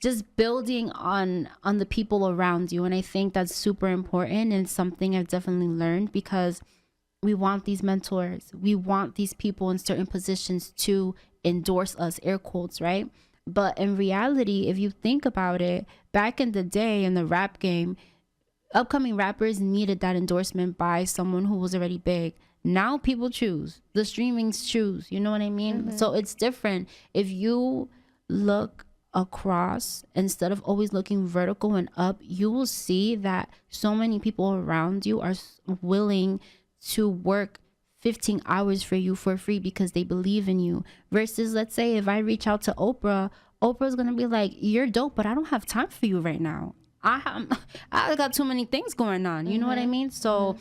just building on the people around you. And I think that's super important, and something I've definitely learned, because we want these mentors, we want these people in certain positions to endorse us, air quotes, right? But in reality, if you think about it, back in the day in the rap game, upcoming rappers needed that endorsement by someone who was already big. Now people choose, the streamings choose, you know what I mean? So it's different. If you look across instead of always looking vertical and up, you will see that so many people around you are willing to work 15 hours for you for free because they believe in you. Versus, let's say if I reach out to Oprah's gonna be like, you're dope, but I don't have time for you right now. I got too many things going on, you know what I mean? So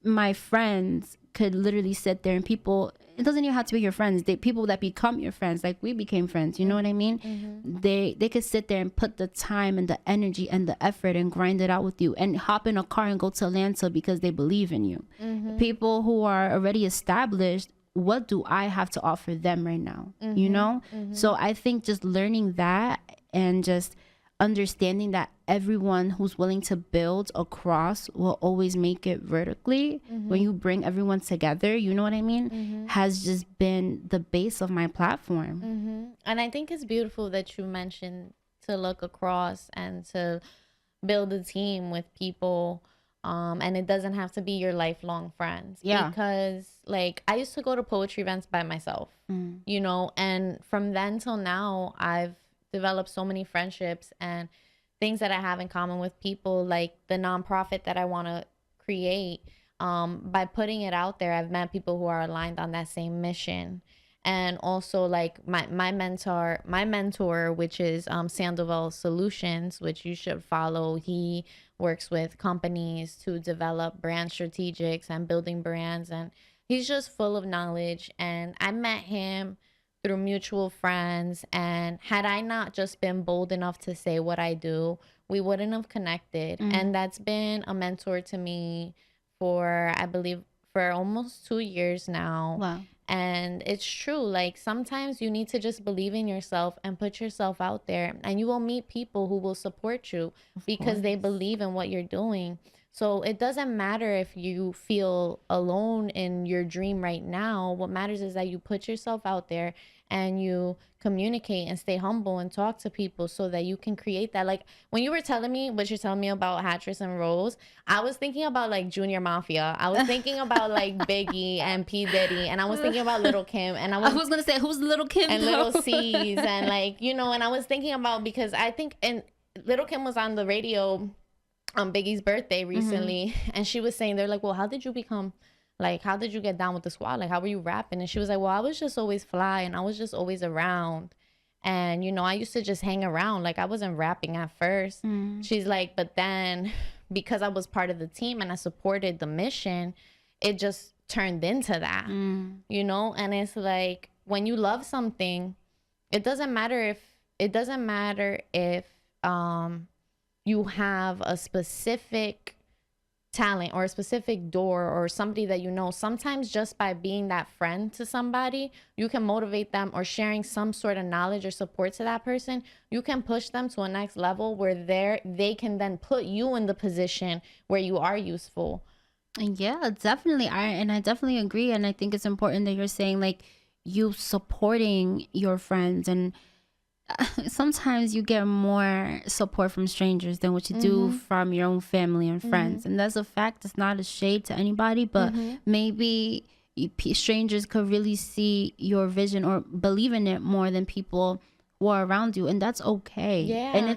my friends could literally sit there, and people, it doesn't even have to be your friends, people that become your friends, like we became friends, you know what I mean? They could sit there and put the time and the energy and the effort and grind it out with you, and hop in a car and go to Atlanta because they believe in you. People who are already established, what do I have to offer them right now? You know? So I think just learning that and just understanding that everyone who's willing to build across will always make it vertically. When you bring everyone together, you know what I mean, has just been the base of my platform. And I think it's beautiful that you mentioned to look across and to build a team with people, and it doesn't have to be your lifelong friends. Because like I used to go to poetry events by myself, you know, and from then till now I've developed so many friendships and things that I have in common with people, like the nonprofit that I want to create. By putting it out there, I've met people who are aligned on that same mission. And also like my mentor, which is Sandoval Solutions, which you should follow. He works with companies to develop brand strategics and building brands, and he's just full of knowledge. And I met him through mutual friends, and had I not just been bold enough to say what I do, we wouldn't have connected. And that's been a mentor to me for, I believe, for almost 2 years now. Wow. And it's true, like sometimes you need to just believe in yourself and put yourself out there, and you will meet people who will support you because they believe in what you're doing. So it doesn't matter if you feel alone in your dream right now. What matters is that you put yourself out there and you communicate and stay humble and talk to people so that you can create that. Like when you were telling me what you're telling me about Hattress and Rose, I was thinking about like Junior Mafia. I was thinking about like Biggie and P. Diddy, and I was thinking about Little Kim, and I was gonna say, who's Little Kim and though? Little C's, and like, you know, and I was thinking about, because I think, and Little Kim was on the radio on Biggie's birthday recently, and she was saying, they're like, well, how did you become, like, how did you get down with the squad? Like, how were you rapping? And she was like, well, I was just always fly, and I was just always around. And, you know, I used to just hang around. Like, I wasn't rapping at first. She's like, but then because I was part of the team and I supported the mission, it just turned into that, you know? And it's like, when you love something, it doesn't matter if you have a specific talent or a specific door or somebody that you know. Sometimes just by being that friend to somebody, you can motivate them, or sharing some sort of knowledge or support to that person, you can push them to a next level where they can then put you in the position where you are useful. Yeah, definitely. I definitely agree. And I think it's important that you're saying like you supporting your friends, and sometimes you get more support from strangers than what you do from your own family and friends. And that's a fact. It's not a shade to anybody, but maybe strangers could really see your vision or believe in it more than people who are around you, and that's okay. And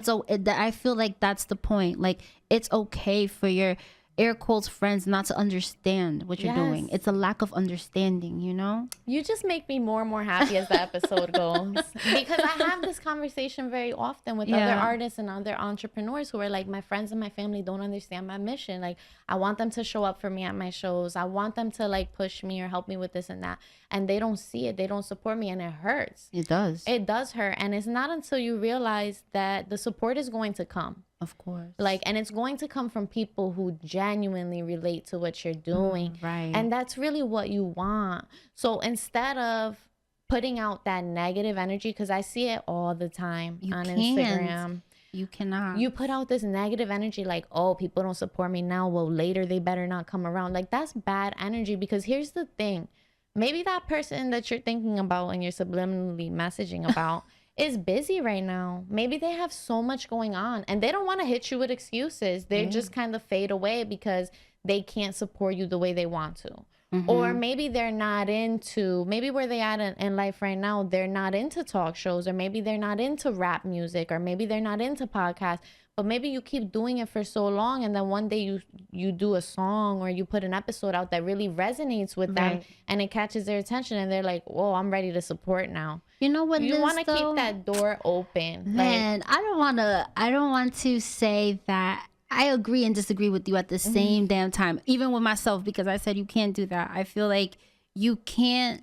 I feel like that's the point. Like, it's okay for your air quotes friends not to understand what you're doing. It's a lack of understanding, you know? You just make me more and more happy as the episode goes, because I have this conversation very often with other artists and other entrepreneurs who are like, my friends and my family don't understand my mission. Like, I want them to show up for me at my shows. I want them to like push me or help me with this and that. And they don't see it. They don't support me, and it hurts. It does. It does hurt. And it's not until you realize that the support is going to come. Of course. Like, and it's going to come from people who genuinely relate to what you're doing. Right. And that's really what you want. So instead of putting out that negative energy, because I see it all the time on Instagram. You cannot. You put out this negative energy like, oh, people don't support me now. Well, later they better not come around. Like, that's bad energy, because here's the thing. Maybe that person that you're thinking about and you're subliminally messaging about is busy right now. Maybe they have so much going on and they don't want to hit you with excuses. They just kind of fade away because they can't support you the way they want to. Or maybe they're not into, maybe where they at in life right now, they're not into talk shows, or maybe they're not into rap music, or maybe they're not into podcasts. But maybe you keep doing it for so long, and then one day you do a song or you put an episode out that really resonates with them, and it catches their attention, and they're like, whoa, I'm ready to support now. You know what? You want to keep that door open. Man, like, I don't want to say that I agree and disagree with you at the same damn time, even with myself, because I said you can't do that. I feel like you can't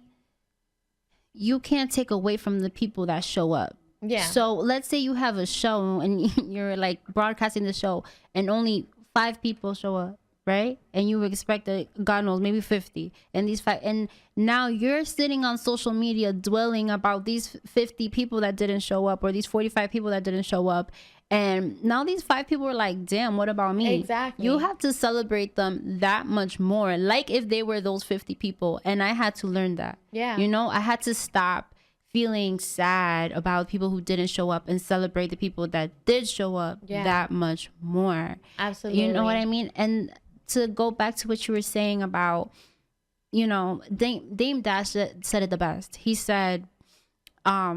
take away from the people that show up. Yeah. So let's say you have a show and you're like broadcasting the show and only 5 people show up, right? And you expect that, God knows, maybe 50. And these 5, and now you're sitting on social media dwelling about these 50 people that didn't show up, or these 45 people that didn't show up. And now these 5 people are like, damn, what about me? Exactly. You have to celebrate them that much more, like if they were those 50 people. And I had to learn that. Yeah. You know, I had to stop feeling sad about people who didn't show up and celebrate the people that did show up that much more. Absolutely. You know what I mean? And to go back to what you were saying about, you know, Dame Dash said it the best. He said, a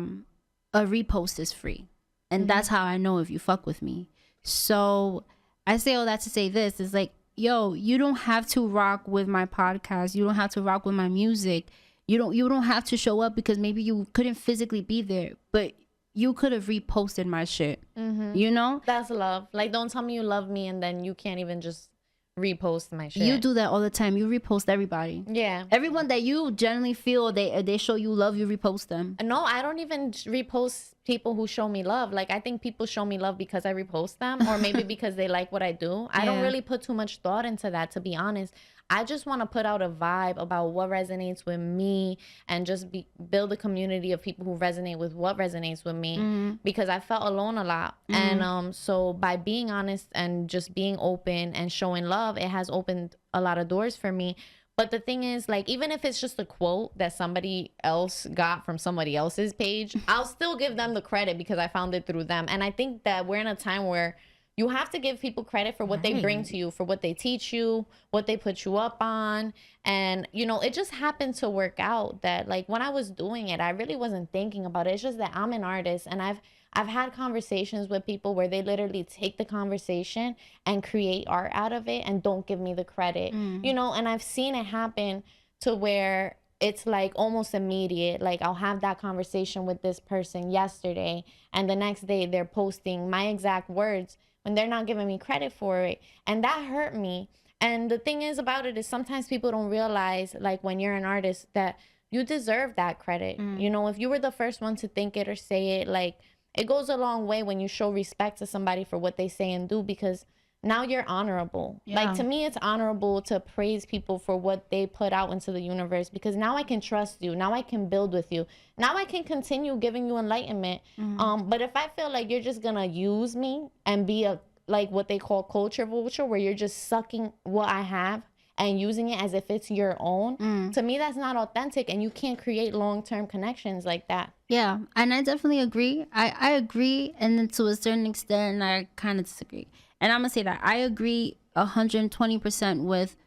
repost is free. And that's how I know if you fuck with me. So I say all that to say this is like, yo, you don't have to rock with my podcast. You don't have to rock with my music. You don't have to show up because maybe you couldn't physically be there, but you could have reposted my shit. You know? That's love. Like, don't tell me you love me and then you can't even just repost my shit. You do that all the time. You repost everybody. Yeah. Everyone that you generally feel they show you love, you repost them. No, I don't even repost people who show me love. Like, I think people show me love because I repost them, or maybe because they like what I do. I don't really put too much thought into that, to be honest. I just want to put out a vibe about what resonates with me and just build a community of people who resonate with what resonates with me, because I felt alone a lot. And so by being honest and just being open and showing love, it has opened a lot of doors for me. But the thing is, like, even if it's just a quote that somebody else got from somebody else's page, I'll still give them the credit because I found it through them. And I think that we're in a time where you have to give people credit for what they bring to you, for what they teach you, what they put you up on. And, you know, it just happened to work out that, like, when I was doing it, I really wasn't thinking about it. It's just that I'm an artist, and I've had conversations with people where they literally take the conversation and create art out of it and don't give me the credit, you know, and I've seen it happen to where it's like almost immediate. Like, I'll have that conversation with this person yesterday, and the next day they're posting my exact words when they're not giving me credit for it. And that hurt me. And the thing is about it is sometimes people don't realize, like, when you're an artist, that you deserve that credit. You know, if you were the first one to think it or say it, like, it goes a long way when you show respect to somebody for what they say and do, because now you're honorable. Like, to me, it's honorable to praise people for what they put out into the universe, because now I can trust you. Now I can build with you. Now I can continue giving you enlightenment. But if I feel like you're just gonna use me and be a, like, what they call culture vulture, where you're just sucking what I have and using it as if it's your own, to me, that's not authentic, and you can't create long-term connections like that. Yeah, and I definitely agree. I agree, and then to a certain extent, I kind of disagree. And I'm going to say that I agree 120% with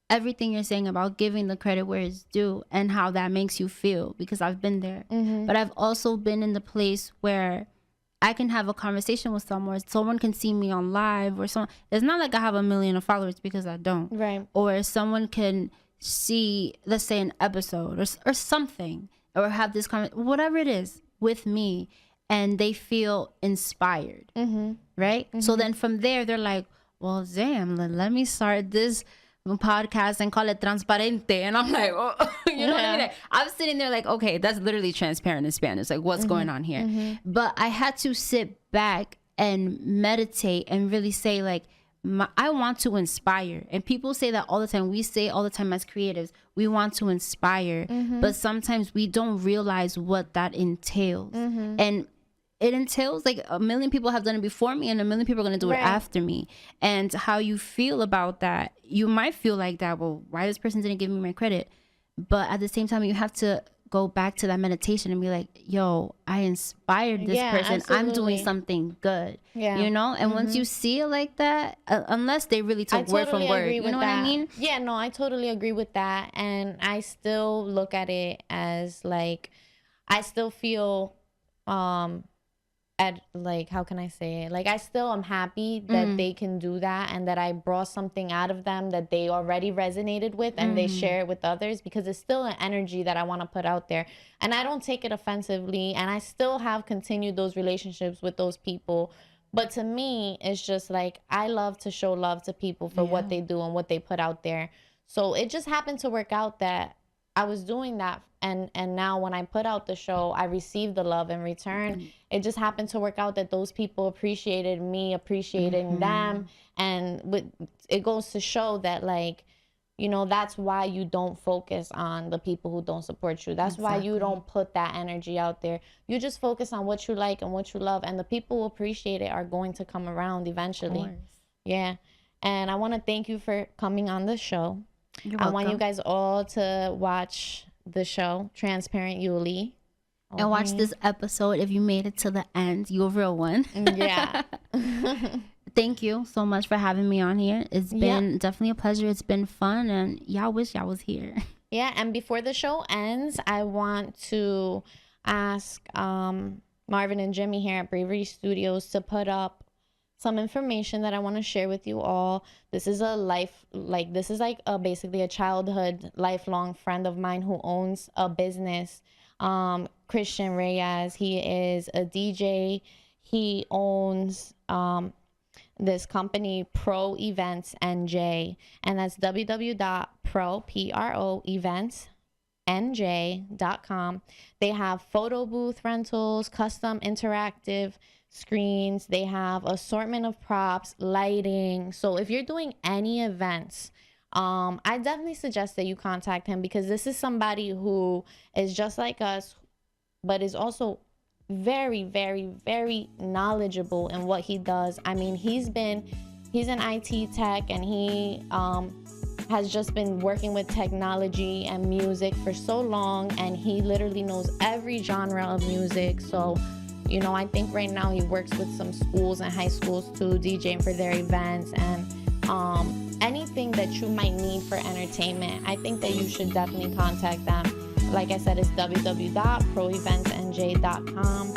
everything you're saying about giving the credit where it's due and how that makes you feel, because I've been there. But I've also been in the place where I can have a conversation with someone can see me on live, or someone. It's not like I have 1 million of followers, because I don't. Right. Or someone can see, let's say, an episode or something, or have this whatever it is with me, and they feel inspired. Right? So then from there, they're like, well, damn, let me start this podcast and call it Transparente. And I'm like, oh, you know what I mean? Like, I'm sitting there like, okay, that's literally transparent in Spanish. Like, what's going on here? But I had to sit back and meditate and really say, like, I want to inspire. And people say that all the time. We say all the time as creatives, we want to inspire. But sometimes we don't realize what that entails. And it entails, like, 1 million people have done it before me, and 1 million people are going to do it after me. And how you feel about that, you might feel like that, well, why this person didn't give me my credit? But at the same time, you have to go back to that meditation and be like, yo, I inspired this person. Absolutely. I'm doing something good. You know? And once you see it like that, unless they really took word from word, you know what I mean? Yeah, no, I totally agree with that. And I still look at it as, like, I still feel at, like, how can I say it? Like, I still am happy that they can do that, and that I brought something out of them that they already resonated with, and they share it with others, because it's still an energy that I want to put out there. And I don't take it offensively, and I still have continued those relationships with those people. But to me, it's just like, I love to show love to people for what they do and what they put out there. So it just happened to work out that I was doing that, and now when I put out the show, I received the love in return. It just happened to work out that those people appreciated me appreciating them, and it goes to show that, like, that's why you don't focus on the people who don't support you. That's why you don't put that energy out there. You just focus on what you like and what you love, and the people who appreciate it are going to come around eventually. Yeah. And I want to thank you for coming on the show. I want you guys all to watch the show, Transparent Yuli. Okay. And watch this episode. If you made it to the end, you're a real one. Yeah. Thank you so much for having me on here. It's been definitely a pleasure. It's been fun, and y'all wish y'all was here. Yeah, and before the show ends, I want to ask Marvin and Jimmy here at Bravery Studios to put up some information that I want to share with you all. This is basically a childhood, lifelong friend of mine who owns a business. Christian Reyes, he is a DJ. He owns this company, Pro Events NJ, and that's www.pro eventsnj.com. They have photo booth rentals, custom interactive screens. They have assortment of props, lighting. So if you're doing any events, I definitely suggest that you contact him, because this is somebody who is just like us, but is also very, very, very knowledgeable in what he does. I mean, he's an IT tech, and he has just been working with technology and music for so long, and he literally knows every genre of music. So I think right now he works with some schools and high schools too, DJing for their events, and anything that you might need for entertainment. I think that you should definitely contact them. Like I said, it's www.proeventsnj.com.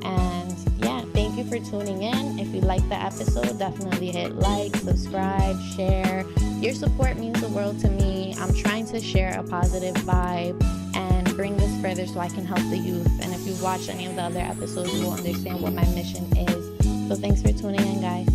And yeah, thank you for tuning in. If you liked the episode, definitely hit like, subscribe, share. Your support means the world to me. I'm trying to share a positive vibe and bring this further so I can help the youth. And if you watch any of the other episodes, you will understand what my mission is. So thanks for tuning in, guys.